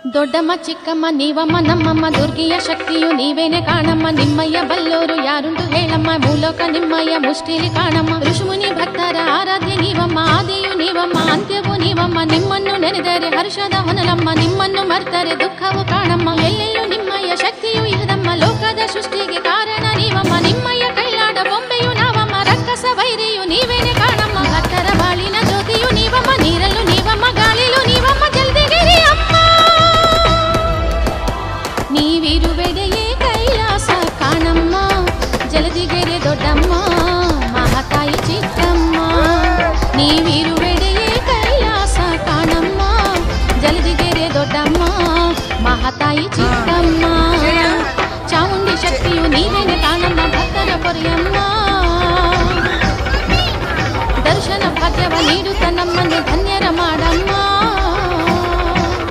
ದೊಡ್ಡಮ್ಮ ಚಿಕ್ಕಮ್ಮ ನೀವಮ್ಮ ನಮ್ಮಮ್ಮ ದುರ್ಗಿಯ ಶಕ್ತಿಯು ನೀವೇನೆ ಕಾಣಮ್ಮ. ನಿಮ್ಮಯ್ಯ ಬಲ್ಲೋರು ಯಾರುಂಟು ಹೇಳಮ್ಮ, ಮೂಲೋಕ ನಿಮ್ಮಯ್ಯ ಮುಷ್ಟಿಲಿ ಕಾಣಮ್ಮ. ಋಷಿಮುನಿ ಭಕ್ತರ ಆರಾಧ್ಯ ನೀವಮ್ಮ, ಆದಿಯು ನೀವಮ್ಮ ಅಂತ್ಯವು ನೀವಮ್ಮ. ನಿಮ್ಮನ್ನು ನೆನೆದರೆ ಹರ್ಷದ ಹೊನಲಮ್ಮ, ನಿಮ್ಮನ್ನು ಮರ್ತರೆ ದುಃಖವು ಕಾಣಮ್ಮ. ಎಲ್ಲೆಲ್ಲೂ ನಿಮ್ಮಯ್ಯ ಶಕ್ತಿಯು ಇಹದಮ್ಮ, ಲೋಕದ ಸೃಷ್ಟಿಗೆ ಕಾರಣ ನೀವಮ್ಮ. ನಿಮ್ಮಯ್ಯ ಕೈಲಾಡ ಬೊಂಬೆಯು ನಾವಮ್ಮ, ರಕ್ಕಸ ವೈರಿಯು ನೀವೇನೆ ಕಾಣಮ್ಮ. ಭಕ್ತರ ಬಾಳಿನ ಜ್ಯೋತಿಯು ನೀವಮ್ಮ, ನೀರಲ್ಲೂ ನೀವಮ್ಮ ಗಾಳಿಲೂ ನೀವಮ್ಮ ಜಲ್ದಿಗಿರಿ ಅಮ್ಮ. ನೀವಿರುವೆಡೆಯೇ ಕೈಲಾಸ ಕಾಣಮ್ಮ, ಜಲದಿಗೆರೆ ದೊಡ್ಡಮ್ಮ ಮಹಾತಾಯಿ ಚಿಕ್ಕಮ್ಮ. ನೀವಿರುವೆಡೆಯೇ ಕೈಲಾಸ ಕಾಣಮ್ಮ, ಜಲದಿಗೆರೆ ದೊಡ್ಡಮ್ಮ ಮಹಾತಾಯಿ ಚಿಕ್ಕಮ್ಮ. ಚಾಮುಂಡಿ ಶಕ್ತಿಯು ನೀವೇನೆ ಕಾಣಮ್ಮ, ಭಕ್ತರ ಪೊರೆಯಮ್ಮ. ದರ್ಶನ ಭಾಗ್ಯವ ನೀಡುತ್ತ ನಮ್ಮನ್ನು ಧನ್ಯರ ಮಾಡಮ್ಮ.